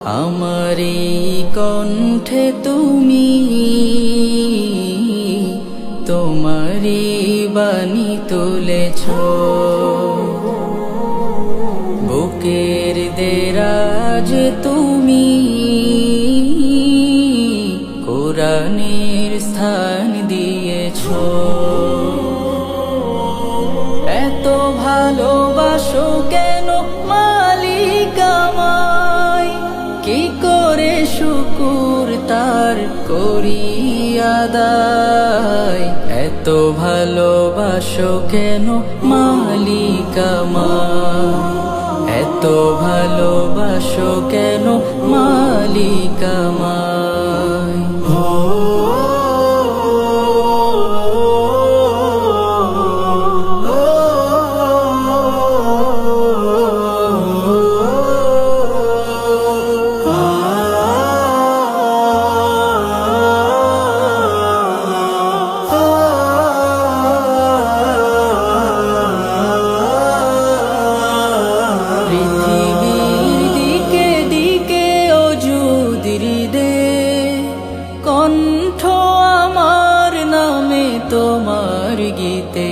আমারি কণ্ঠে তুমি তোমারি বাণী তুলেছ, বুকের দেরাজ তুমি কোরআনের স্থান দিয়েছ। এত ভালোবাসো কেন মালিক আমায়, কি করে শুকুর তার করি আদায়। এত ভালোবাসো কেন মালিক আমায়, এত ভালোবাসো কেন মালিক আমায়। কণ্ঠ আমার নামে তোমার গীতে,